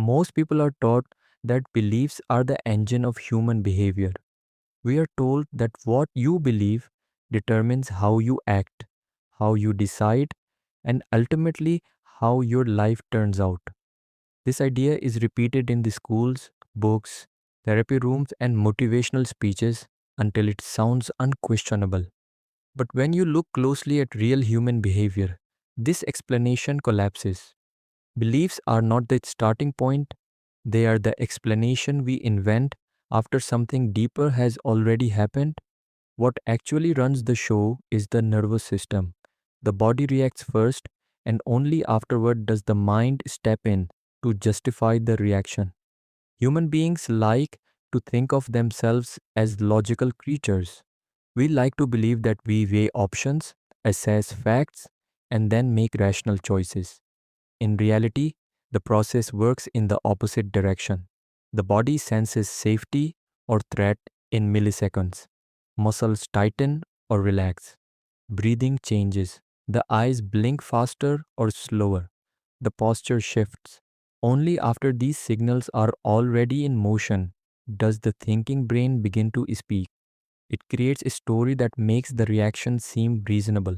Most people are taught that beliefs are the engine of human behavior. We are told that what you believe determines how you act, how you decide, and ultimately how your life turns out. This idea is repeated in the schools, books, therapy rooms, and motivational speeches until it sounds unquestionable. But when you look closely at real human behavior, this explanation collapses. Beliefs are not the starting point, they are the explanation we invent after something deeper has already happened. What actually runs the show is the nervous system. The body reacts first, and only afterward does the mind step in to justify the reaction. Human beings like to think of themselves as logical creatures. We like to believe that we weigh options, assess facts, and then make rational choices. In reality, the process works in the opposite direction. The body senses safety or threat in milliseconds. Muscles tighten or relax. Breathing changes. The eyes blink faster or slower. The posture shifts. Only after these signals are already in motion does the thinking brain begin to speak. It creates a story that makes the reaction seem reasonable.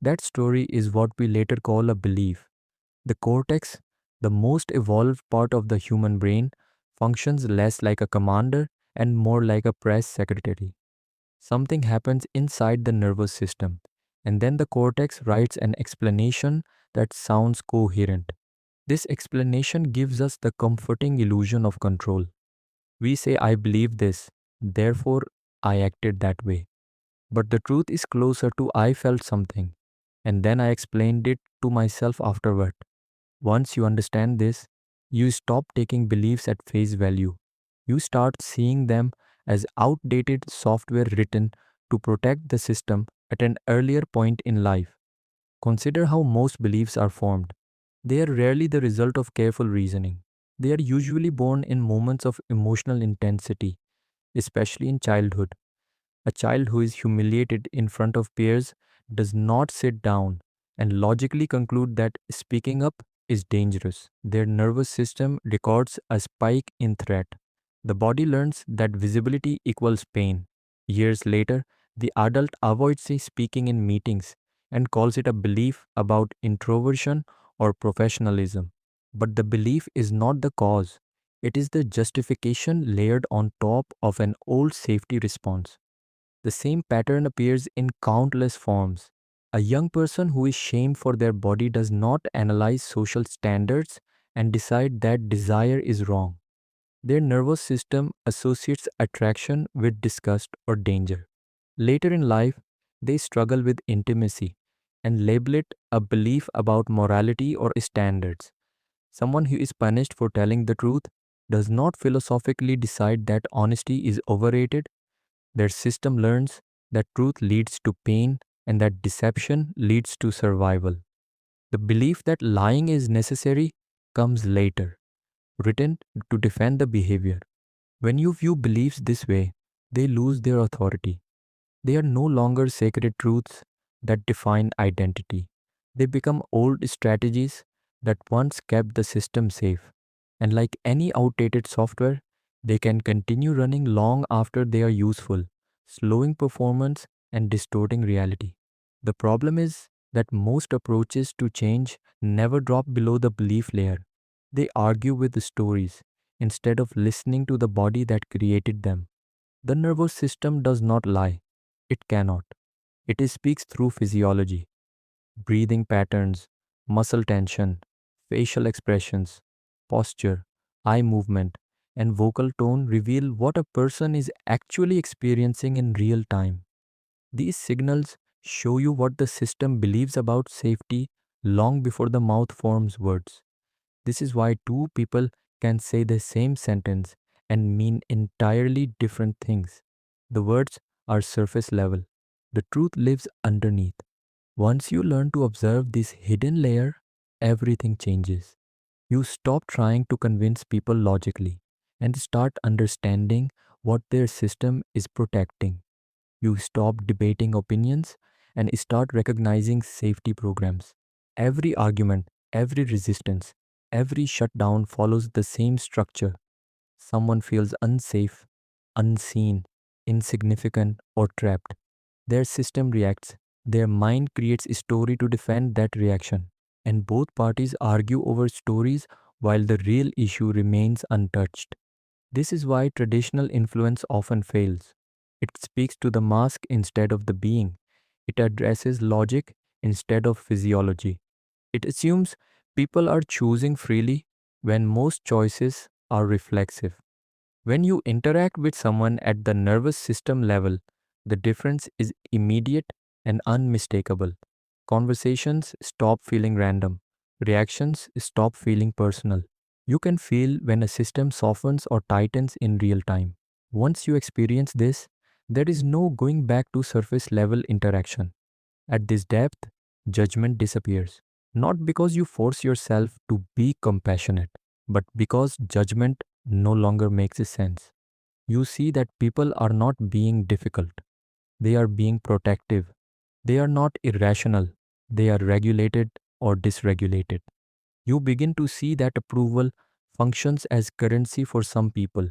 That story is what we later call a belief. The cortex, the most evolved part of the human brain, functions less like a commander and more like a press secretary. Something happens inside the nervous system, and then the cortex writes an explanation that sounds coherent. This explanation gives us the comforting illusion of control. We say, I believe this, therefore I acted that way. But the truth is closer to I felt something, and then I explained it to myself afterward. Once you understand this, you stop taking beliefs at face value. You start seeing them as outdated software written to protect the system at an earlier point in life. Consider how most beliefs are formed. They are rarely the result of careful reasoning. They are usually born in moments of emotional intensity, especially in childhood. A child who is humiliated in front of peers does not sit down and logically conclude that speaking up is dangerous. Their nervous system records a spike in threat. The body learns that visibility equals pain. Years later, the adult avoids speaking in meetings and calls it a belief about introversion or professionalism. But the belief is not the cause, it is the justification layered on top of an old safety response. The same pattern appears in countless forms. A young person who is shamed for their body does not analyze social standards and decide that desire is wrong. Their nervous system associates attraction with disgust or danger. Later in life, they struggle with intimacy and label it a belief about morality or standards. Someone who is punished for telling the truth does not philosophically decide that honesty is overrated. Their system learns that truth leads to pain and that deception leads to survival. The belief that lying is necessary comes later, written to defend the behavior. When you view beliefs this way, they lose their authority. They are no longer sacred truths that define identity. They become old strategies that once kept the system safe. And like any outdated software, they can continue running long after they are useful, slowing performance and distorting reality. The problem is that most approaches to change never drop below the belief layer. They argue with the stories instead of listening to the body that created them. The nervous system does not lie. It cannot. It speaks through physiology, breathing patterns, muscle tension, facial expressions, posture, eye movement, and vocal tone reveal what a person is actually experiencing in real time. These signals show you what the system believes about safety long before the mouth forms words. This is why two people can say the same sentence and mean entirely different things. The words are surface level. The truth lives underneath. Once you learn to observe this hidden layer, everything changes. You stop trying to convince people logically and start understanding what their system is protecting. You stop debating opinions and start recognizing safety programs. Every argument, every resistance, Every shutdown follows the same structure. Someone feels unsafe, unseen, insignificant, or trapped. Their system reacts. Their mind creates a story to defend that reaction. And both parties argue over stories while the real issue remains untouched. This is why traditional influence often fails. It speaks to the mask instead of the being. It addresses logic instead of physiology. It assumes people are choosing freely when most choices are reflexive. When you interact with someone at the nervous system level, the difference is immediate and unmistakable. Conversations stop feeling random. Reactions stop feeling personal. You can feel when a system softens or tightens in real time. Once you experience this, there is no going back to surface level interaction. At this depth, judgment disappears. Not because you force yourself to be compassionate, but because judgment no longer makes sense. You see that people are not being difficult, they are being protective. They are not irrational, they are regulated or dysregulated. You begin to see that approval functions as currency for some people,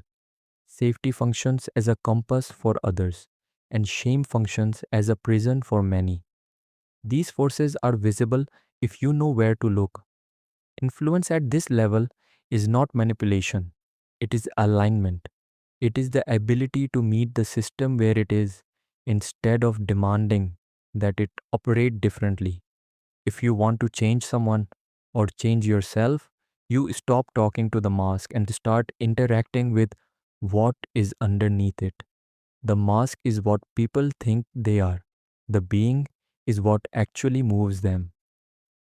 safety functions as a compass for others, and shame functions as a prison for many. These forces are visible if you know where to look. Influence at this level is not manipulation, it is alignment. It is the ability to meet the system where it is instead of demanding that it operate differently. If you want to change someone or change yourself, you stop talking to the mask and start interacting with what is underneath it. The mask is what people think they are. The being is what actually moves them.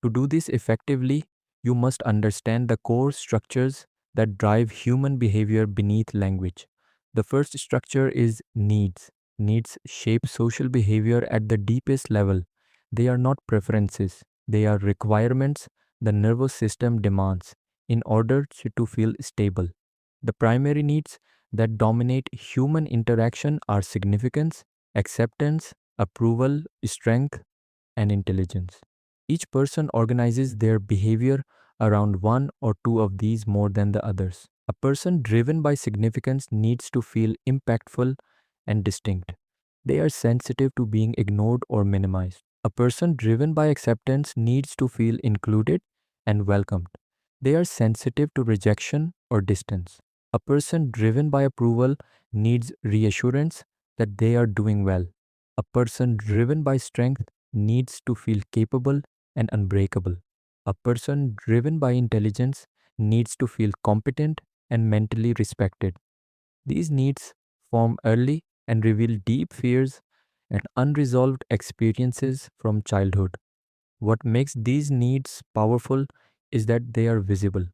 To do this effectively, you must understand the core structures that drive human behavior beneath language. The first structure is needs. Needs shape social behavior at the deepest level. They are not preferences, they are requirements the nervous system demands in order to feel stable. The primary needs that dominate human interaction are significance, acceptance, approval, strength, and intelligence. Each person organizes their behavior around one or two of these more than the others. A person driven by significance needs to feel impactful and distinct. They are sensitive to being ignored or minimized. A person driven by acceptance needs to feel included and welcomed. They are sensitive to rejection or distance. A person driven by approval needs reassurance that they are doing well. A person driven by strength needs to feel capable and unbreakable. A person driven by intelligence needs to feel competent and mentally respected. These needs form early and reveal deep fears and unresolved experiences from childhood. What makes these needs powerful is that they are visible.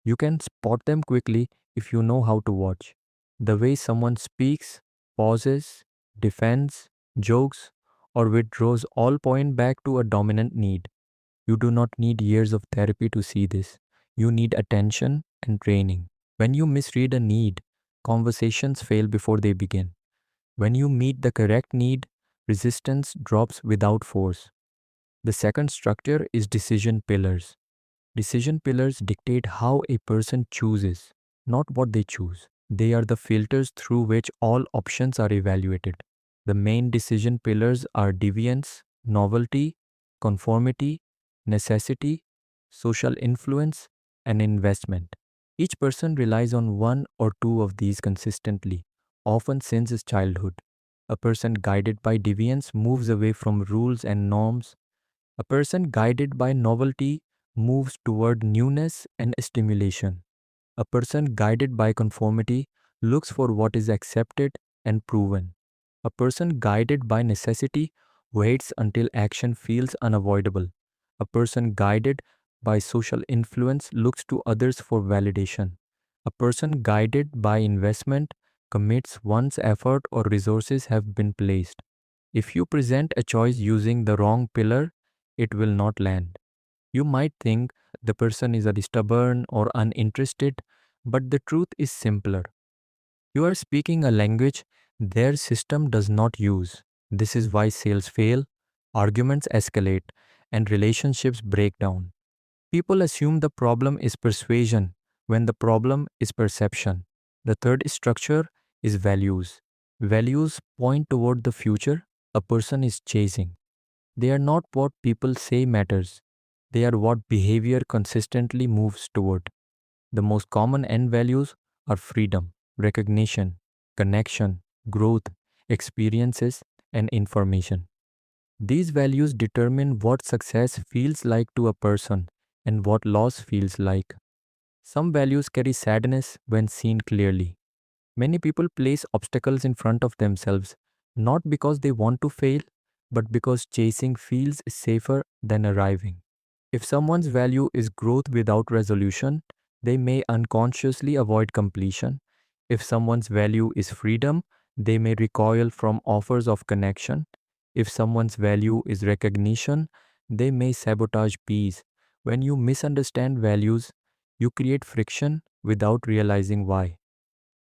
You can spot them quickly if you know how to watch. The way someone speaks, pauses, defends, jokes, or withdraws all point back to a dominant need. You do not need years of therapy to see this. You need attention and training. When you misread a need, conversations fail before they begin. When you meet the correct need, resistance drops without force. The second structure is decision pillars. Decision pillars dictate how a person chooses, not what they choose. They are the filters through which all options are evaluated. The main decision pillars are deviance, novelty, conformity, necessity, social influence, and investment. Each person relies on one or two of these consistently, often since his childhood. A person guided by deviance moves away from rules and norms. A person guided by novelty moves toward newness and stimulation. A person guided by conformity looks for what is accepted and proven. A person guided by necessity waits until action feels unavoidable. A person guided by social influence looks to others for validation. A person guided by investment commits once effort or resources have been placed. If you present a choice using the wrong pillar, it will not land. You might think the person is a stubborn or uninterested, but the truth is simpler. You are speaking a language their system does not use. This is why sales fail, arguments escalate, and relationships break down. People assume the problem is persuasion when the problem is perception. The third structure is values. Values point toward the future a person is chasing. They are not what people say matters, they are what behavior consistently moves toward. The most common end values are freedom, recognition, connection, growth, experiences, and information. These values determine what success feels like to a person and what loss feels like. Some values carry sadness when seen clearly. Many people place obstacles in front of themselves, not because they want to fail, but because chasing feels safer than arriving. If someone's value is growth without resolution, they may unconsciously avoid completion. If someone's value is freedom, they may recoil from offers of connection. If someone's value is recognition, they may sabotage peace. When you misunderstand values, you create friction without realizing why.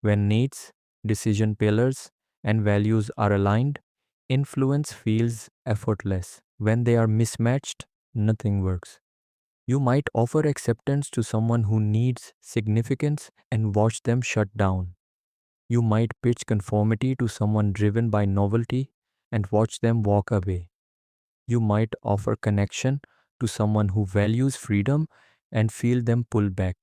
When needs, decision pillars, and values are aligned, influence feels effortless. When they are mismatched, nothing works. You might offer acceptance to someone who needs significance and watch them shut down. You might pitch conformity to someone driven by novelty and watch them walk away. You might offer connection to someone who values freedom and feel them pull back.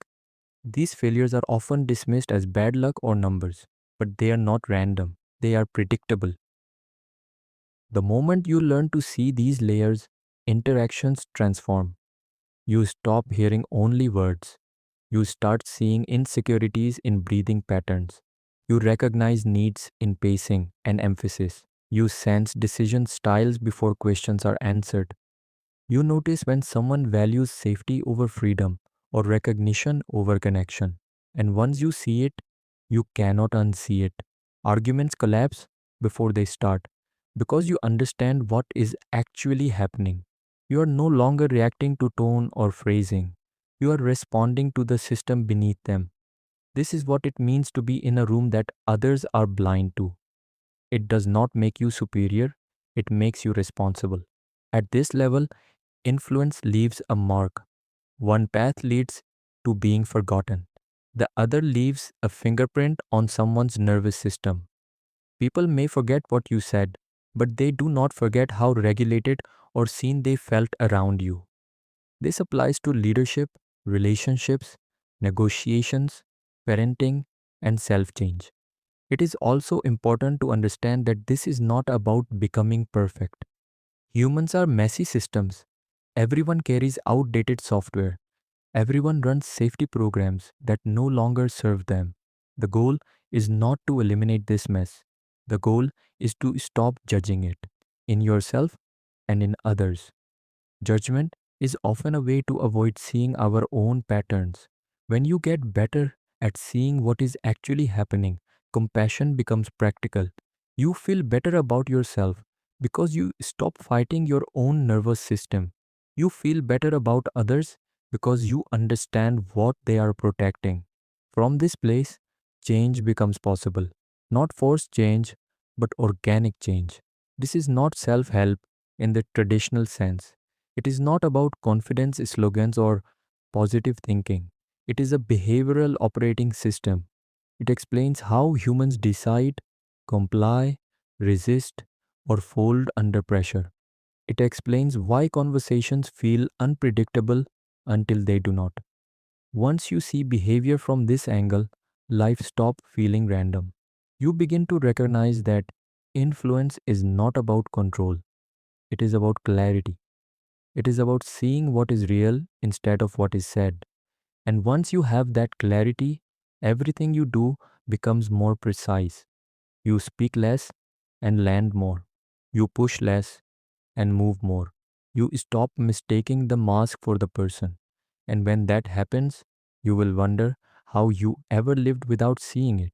These failures are often dismissed as bad luck or numbers, but they are not random, they are predictable. The moment you learn to see these layers, interactions transform. You stop hearing only words. You start seeing insecurities in breathing patterns. You recognize needs in pacing and emphasis. You sense decision styles before questions are answered. You notice when someone values safety over freedom or recognition over connection. And once you see it, you cannot unsee it. Arguments collapse before they start because you understand what is actually happening. You are no longer reacting to tone or phrasing. You are responding to the system beneath them. This is what it means to be in a room that others are blind to. It does not make you superior, it makes you responsible. At this level, influence leaves a mark. One path leads to being forgotten. The other leaves a fingerprint on someone's nervous system. People may forget what you said, but they do not forget how regulated or seen they felt around you. This applies to leadership, relationships, negotiations, parenting, and self change. It is also important to understand that this is not about becoming perfect. Humans are messy systems. Everyone carries outdated software. Everyone runs safety programs that no longer serve them. The goal is not to eliminate this mess. The goal is to stop judging it in yourself and in others. Judgment is often a way to avoid seeing our own patterns. When you get better at seeing what is actually happening, compassion becomes practical. You feel better about yourself because you stop fighting your own nervous system. You feel better about others because you understand what they are protecting. From this place, change becomes possible. Not forced change, but organic change. This is not self help in the traditional sense. It is not about confidence slogans or positive thinking. It is a behavioral operating system. It explains how humans decide, comply, resist, or fold under pressure. It explains why conversations feel unpredictable until they do not. Once you see behavior from this angle, life stops feeling random. You begin to recognize that influence is not about control, it is about clarity. It is about seeing what is real instead of what is said. And once you have that clarity, everything you do becomes more precise. You speak less and land more. You push less and move more. You stop mistaking the mask for the person. And when that happens, you will wonder how you ever lived without seeing it.